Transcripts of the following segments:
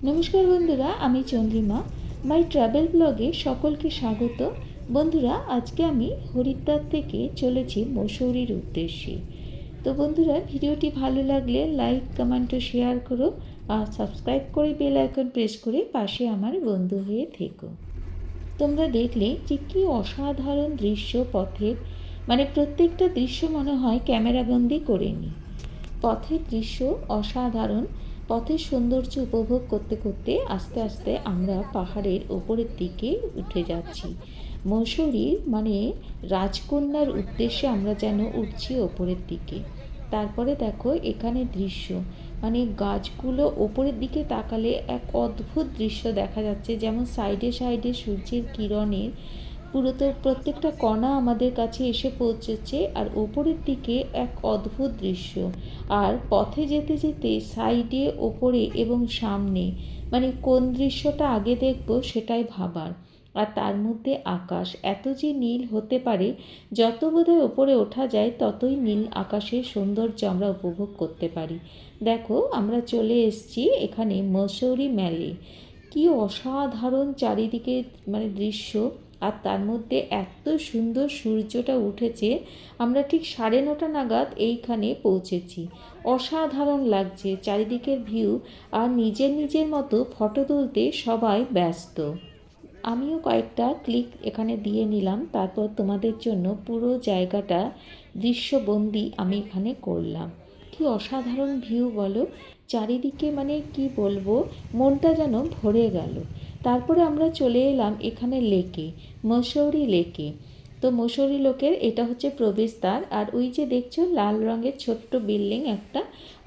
নমস্কার বন্ধুরা, আমি চন্দ্রিমা মাই ট্রাভেল ব্লগে সকলকে স্বাগত। বন্ধুরা, আজকে আমি হরিদ্বার থেকে চলেছি মসৌরির উদ্দেশ্যে। তো বন্ধুরা, ভিডিওটি ভালো লাগলে লাইক, কমেন্ট ও শেয়ার করো, আর সাবস্ক্রাইব করে বেল আইকন প্রেস করে পাশে আমার বন্ধু হয়ে থেকো। তোমরা দেখলে যে কী অসাধারণ দৃশ্য পথের, প্রত্যেকটা দৃশ্য মনে হয় ক্যামেরাবন্দি করে নিই। পথের দৃশ্য অসাধারণ। পথের সৌন্দর্য উপভোগ করতে করতে আস্তে আস্তে আমরা পাহাড়ের ওপরের দিকে উঠে যাচ্ছি। মসৌরির রাজকন্যার উদ্দেশ্যে আমরা যেন উঠছি ওপরের দিকে। তারপরে দেখো এখানে দৃশ্য, গাছগুলো ওপরের দিকে তাকালে এক অদ্ভুত দৃশ্য দেখা যাচ্ছে, যেমন সাইডে সাইডে সূর্যের কিরণের প্রত্যেকটা কণা আমাদের কাছে এসে পৌঁছেছে, আর ওপরের দিকে এক অদ্ভুত দৃশ্য। আর পথে যেতে যেতে সাইডে, ওপরে এবং সামনে কোন দৃশ্যটা আগে দেখব সেটাই ভাবার। আর তার মধ্যে আকাশ এত যে নীল হতে পারে, যত বোধহয় ওপরে ওঠা যায় ততই নীল আকাশের সৌন্দর্য আমরা উপভোগ করতে পারি। দেখো আমরা চলে এসেছি এখানে মসৌরি ম্যালে। কি অসাধারণ চারিদিকে দৃশ্য, আর তার মধ্যে এত সুন্দর সূর্যটা উঠেছে। আমরা ঠিক 9:30 নাগাদ এইখানে পৌঁছেছি। অসাধারণ লাগছে চারিদিকের ভিউ, আর নিজের নিজের মতো ফটো তুলতে সবাই ব্যস্ত। আমিও কয়েকটা ক্লিক এখানে দিয়ে নিলাম, তারপর তোমাদের জন্য পুরো জায়গাটা দৃশ্যবন্দি আমি এখানে করলাম। কি অসাধারণ ভিউ বলো, চারিদিকে কি বলবো, মনটা যেন ভরে গেল। তারপরে আমরা চলে এলাম এখানে লেকে, মসৌরি লেকে। তো মসৌরি লেকের এটা হচ্ছে প্রবেশদ্বার, আর ওই যে দেখছো লাল রঙের ছোট্ট বিল্ডিং একটা,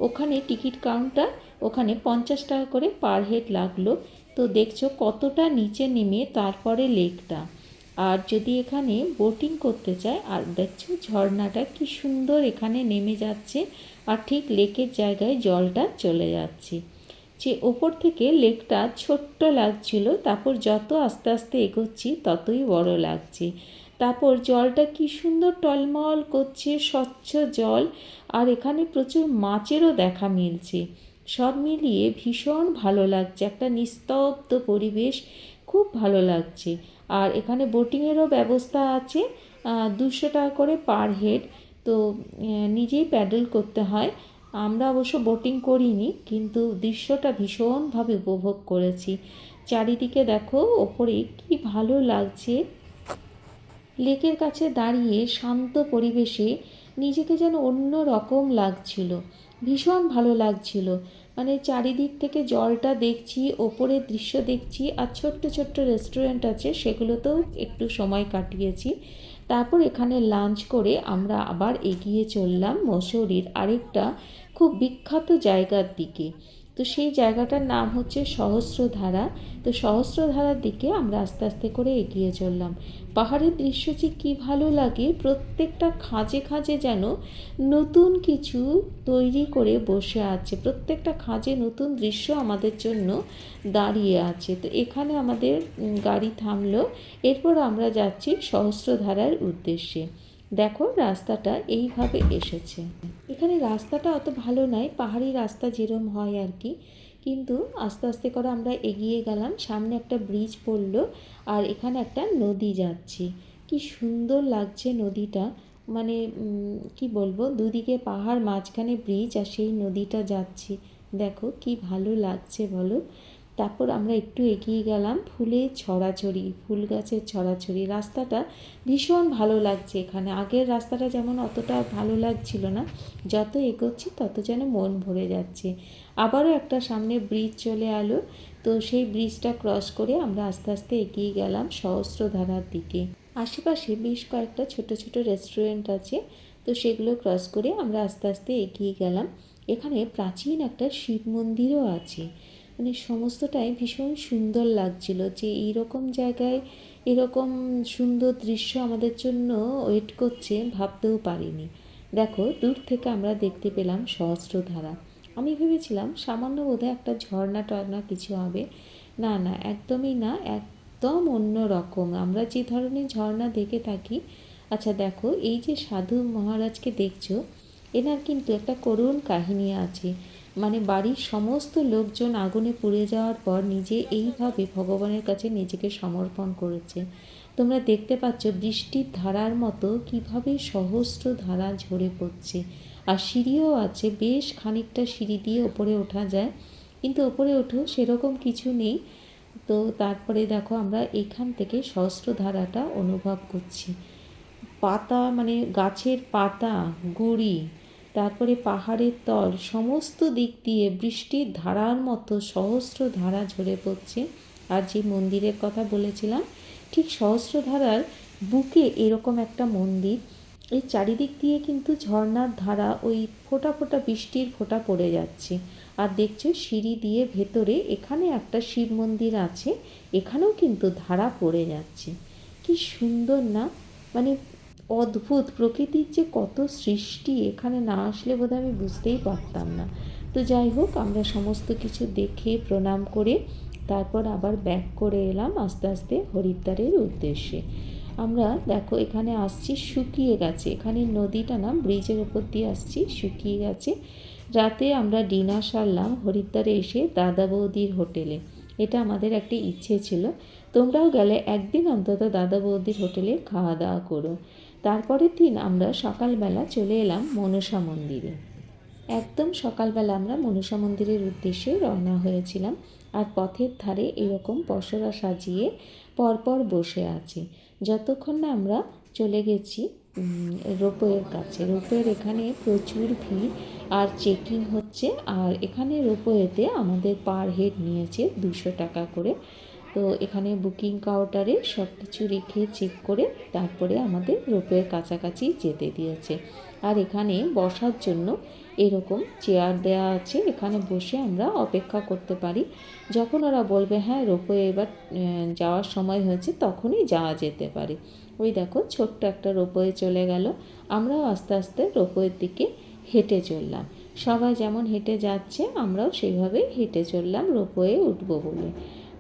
ওখানে টিকিট কাউন্টার, ওখানে 50 টাকা করে পার হেড লাগলো। তো দেখছো কতটা নিচে নেমে তারপরে লেকটা। আর যদি এখানে বোটিং করতে চায়, আর দেখছো ঝর্ণাটা কি সুন্দর এখানে নেমে যাচ্ছে, আর ঠিক লেকের জায়গায় জলটা চলে যাচ্ছে। যে ওপর থেকে লেকটা ছোট্ট লাগছিল, তারপর যত আস্তে আস্তে এগোচ্ছি ততই বড় লাগছে। তারপর জলটা কি সুন্দর টলমল করছে, স্বচ্ছ জল, আর এখানে প্রচুর মাছেরও দেখা মিলছে। সব মিলিয়ে ভীষণ ভালো লাগছে, একটা নিস্তব্ধ পরিবেশ, খুব ভালো লাগছে। আর এখানে বোটিংয়েরও ব্যবস্থা আছে, 200 টাকা করে পার হেড। তো নিজেই প্যাডেল করতে হয়। আমরা অবশ্য বোটিং করিনি, কিন্তু দৃশ্যটা ভীষণভাবে উপভোগ করেছি। চারিদিকে দেখো ওপরে কি ভালো লাগছে। লেকের কাছে দাঁড়িয়ে শান্ত পরিবেশে নিজেকে যেন অন্য রকম লাগছিল, ভীষণ ভালো লাগছিল। চারিদিক থেকে জলটা দেখছি, ওপরের দৃশ্য দেখছি, আর ছোট্ট ছোট্ট রেস্টুরেন্ট আছে, সেগুলোতেও একটু সময় কাটিয়েছি। তারপর এখানে লাঞ্চ করে আমরা আবার এগিয়ে চললাম মসৌরির আরেকটা খুব বিখ্যাত জায়গার দিকে। তো সেই জায়গাটার নাম হচ্ছে সহস্রধারা। তো সহস্রধারার দিকে আমরা আস্তে আস্তে করে এগিয়ে চললাম। পাহাড়ের দৃশ্য যে কী ভালো লাগে, প্রত্যেকটা খাঁজে খাঁজে যেন নতুন কিছু তৈরি করে বসে আছে, প্রত্যেকটা খাঁজে নতুন দৃশ্য আমাদের জন্য দাঁড়িয়ে আছে। তো এখানে আমাদের গাড়ি থামলো, এরপর আমরা যাচ্ছি সহস্রধারার উদ্দেশ্যে। দেখো রাস্তাটা এইভাবে এসেছে। এখানে রাস্তাটা অত ভালো নয়, পাহাড়ি রাস্তা যেরম হয় আর কি, কিন্তু আস্তে আস্তে করে আমরা এগিয়ে গেলাম। সামনে একটা ব্রিজ পড়লো, আর এখানে একটা নদী যাচ্ছে। কি সুন্দর লাগছে নদীটা, কি বলবো, দুদিকে পাহাড়, মাঝখানে ব্রিজ, আর সেই নদীটা যাচ্ছে। দেখো কি ভালো লাগছে বলো। তারপর আমরা একটু এগিয়ে গেলাম, ফুলের ছড়াছড়ি, ফুল গাছের ছড়াছড়ি, রাস্তাটা ভীষণ ভালো লাগছে এখানে। আগের রাস্তাটা যেমন অতটা ভালো লাগছিল না, যত এগোচ্ছি তত যেন মন ভরে যাচ্ছে। আবারও একটা সামনে ব্রিজ চলে এলো, তো সেই ব্রিজটা ক্রস করে আমরা আস্তে আস্তে এগিয়ে গেলাম সহস্রধারার দিকে। আশেপাশে বেশ কয়েকটা ছোট ছোট রেস্টুরেন্ট আছে, তো সেগুলো ক্রস করে আমরা আস্তে আস্তে এগিয়ে গেলাম। এখানে প্রাচীন একটা শিব মন্দিরও আছে। সমস্তটাই ভীষণ সুন্দর লাগছিল, যে এইরকম জায়গায় এরকম সুন্দর দৃশ্য আমাদের জন্য ওয়েট করছে ভাবতেও পারিনি। দেখো দূর থেকে আমরা দেখতে পেলাম সহস্রধারা। আমি ভেবেছিলাম সামান্য বোধহয় একটা ঝর্ণা টর্ণা কিছু হবে, না না, একদমই না, একদম অন্য রকম আমরা যে ধরনের ঝর্ণা দেখে থাকি। আচ্ছা দেখো, এই যে সাধু মহারাজকে দেখছো, এনার কিন্তু একটা করুণ কাহিনী আছে। মানে বাড়ির সমস্ত লোকজন আগুনে পুড়ে যাওয়ার পর নিজে এইভাবে ভগবানের কাছে নিজেকে সমর্পণ করেছে। তোমরা দেখতে পাচ্ছ বৃষ্টির ধারার মতো কিভাবে সহস্র ধারা ঝরে পড়ছে। আর সিঁড়িও আছে, বেশ খানিকটা সিঁড়ি দিয়ে ওপরে ওঠা যায়, কিন্তু ওপরে ওঠেও সেরকম কিছু নেই। তো তারপরে দেখো আমরা এখান থেকে সহস্রধারাটা অনুভব করছি। পাতা মানে গাছের পাতা, গুঁড়ি, তারপরে পাহাড়ের তল, সমস্ত দিক দিয়ে বৃষ্টির ধারার মতো সহস্র ধারা ঝরে পড়ছে। আর যে মন্দিরের কথা বলেছিলাম, ঠিক সহস্রধারার বুকে এরকম একটা মন্দির। এই চারিদিক দিয়ে কিন্তু ঝর্ণার ধারা, ওই ফোঁটা ফোঁটা বৃষ্টির ফোঁটা পড়ে যাচ্ছে। আর দেখছো সিঁড়ি দিয়ে ভেতরে এখানে একটা শিব মন্দির আছে, এখানেও কিন্তু ধারা পড়ে যাচ্ছে। কি সুন্দর না, মানে অদ্ভুত প্রকৃতির যে কত সৃষ্টি, এখানে না আসলে বোধহয় আমি বুঝতেই পারতাম না। তো যাই হোক, আমরা সমস্ত কিছু দেখে প্রণাম করে তারপর আবার ব্যাক করে এলাম আস্তে আস্তে হরিদ্বারের উদ্দেশ্যে। আমরা দেখো এখানে আসছি, শুকিয়ে গেছে, এখানে নদীটা না ব্রিজের ওপর দিয়ে আসছি, শুকিয়ে গেছে। রাতে আমরা ডিনার সারলাম হরিদ্বারে এসে দাদা বৌদির হোটেলে। এটা আমাদের একটা ইচ্ছে ছিল, তোমরাও গেলে একদিন অন্তত দাদা বৌদির হোটেলে খাওয়া দাওয়া করো। তারপরের দিন আমরা সকালবেলা চলে এলাম মনসা মন্দিরে। একদম সকালবেলা আমরা মনসা মন্দিরের উদ্দেশ্যে রওনা হয়েছিলাম। আর পথের ধারে এরকম পসরা সাজিয়ে পরপর বসে আছে, যতক্ষণ না আমরা চলে গেছি রোপওয়ের কাছে। রোপওয়ের এখানে প্রচুর ভিড় আর চেকিং হচ্ছে। আর এখানে রোপওয়েতে আমাদের পার হেড নিয়েছে 200 টাকা করে। তো এখানে বুকিং কাউন্টারে সব কিছু রেখে চেক করে তারপরে আমাদের রোপওয়ের কাছাকাছি যেতে দিয়েছে। আর এখানে বসার জন্য এরকম চেয়ার দেওয়া আছে, এখানে বসে আমরা অপেক্ষা করতে পারি। যখন ওরা বলবে হ্যাঁ রোপওয়ে এবার যাওয়ার সময় হয়েছে, তখনই যাওয়া যেতে পারে। ওই দেখো ছোট্ট একটা রোপওয়ে চলে গেল, আমরাও আস্তে আস্তে রোপওয়ের দিকে হেঁটে চললাম। সবাই যেমন হেঁটে যাচ্ছে আমরাও সেইভাবেই হেঁটে চললাম রোপওয়ে উঠবো বলে।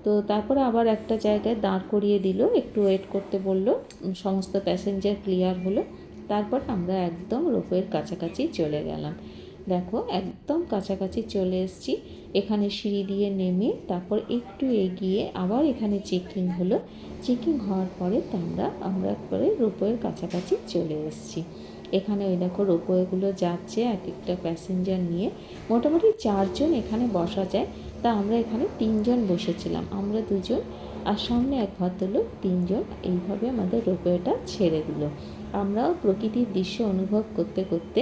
তো তারপরে আবার একটা জায়গায় দাঁড় করিয়ে দিল, একটু ওয়েট করতে বলল, সমস্ত প্যাসেঞ্জার ক্লিয়ার হলো। তারপর আমরা একদম রোপওয়ের কাছাকাছি চলে গেলাম। দেখো একদম কাছাকাছি চলে এসেছি। এখানে সিঁড়ি দিয়ে নেমে তারপর একটু এগিয়ে আবার এখানে চেকিং হলো। চেকিং হওয়ার পরে আমরা একবারে রোপওয়ের কাছাকাছি চলে এসেছি। এখানে ওই দেখো রোপওয়েগুলো যাচ্ছে এক একটা প্যাসেঞ্জার নিয়ে, মোটামুটি 4 জন এখানে বসা যায়। তা আমরা এখানে 3 জন বসেছিলাম, আমরা 2 জন আর সামনে এক ভদ্রলোক, 3 জন। এইভাবে আমাদের রোপওয়েটা ছেড়ে দিল। আমরাও প্রকৃতির দৃশ্য অনুভব করতে করতে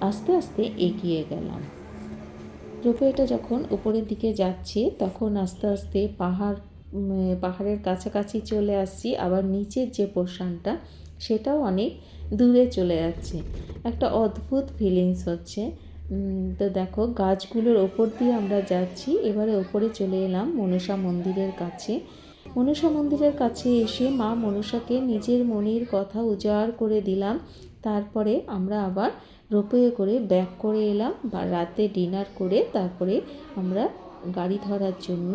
আস্তে আস্তে এগিয়ে গেলাম। রোপওয়েটা যখন উপরের দিকে যাচ্ছে তখন আস্তে আস্তে পাহাড়ের কাছাকাছি চলে আসছি। আবার নিচের যে পোর্শনটা সেটাও অনেক দূরে চলে যাচ্ছে, একটা অদ্ভুত ফিলিংস হচ্ছে। তো দেখো গাছগুলোর ওপর দিয়ে আমরা যাচ্ছি। এবারে ওপরে চলে এলাম মনসা মন্দিরের কাছে। মনসা মন্দিরের কাছে এসে মা মনসাকে নিজের মনের কথা উজাড় করে দিলাম। তারপরে আমরা আবার রোপওয়ে করে ব্যাক করে এলাম, বা রাতে ডিনার করে তারপরে আমরা গাড়ি ধরার জন্য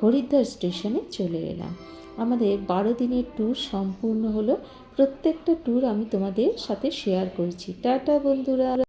হরিদ্বার স্টেশনে চলে এলাম। আমাদের 12 দিনের ট্যুর সম্পূর্ণ হলো। প্রত্যেকটা ট্যুর আমি তোমাদের সাথে শেয়ার করছি। টাটা বন্ধুরা।